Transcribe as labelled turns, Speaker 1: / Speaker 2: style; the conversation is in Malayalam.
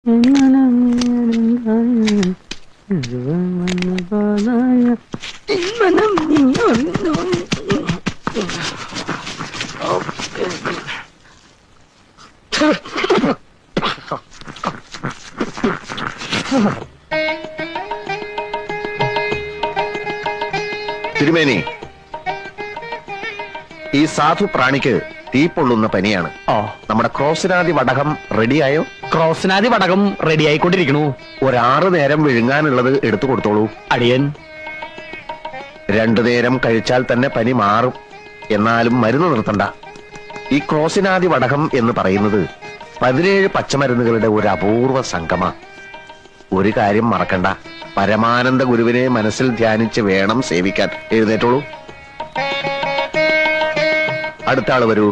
Speaker 1: തിരുമേനി, ഈ സാധു പ്രാണിക്ക് തീ പൊള്ളുന്ന പനിയാണ്. നമ്മുടെ ക്രോസിനാദി വടകം റെഡിയായോ?
Speaker 2: ക്രോസിനാദി വടകം റെഡി ആയിക്കൊണ്ടിരിക്കണു.
Speaker 1: 6 നേരം വിഴുങ്ങാനുള്ളത് എടുത്തു കൊടുത്തോളൂ.
Speaker 2: അടിയൻ.
Speaker 1: 2 നേരം കഴിച്ചാൽ തന്നെ പനി മാറും. എന്നാലും മരുന്ന് നിർത്തണ്ട. ഈ ക്രോസിനാദി വടകം എന്ന് പറയുന്നത് 17 പച്ചമരുന്നുകളുടെ ഒരു അപൂർവ സംഗമ. ഒരു കാര്യം മറക്കണ്ട, പരമാനന്ദ ഗുരുവിനെ മനസ്സിൽ ധ്യാനിച്ച് വേണം സേവിക്കാൻ. എഴുന്നേറ്റോളൂ. അടുത്ത ആള് വരൂ.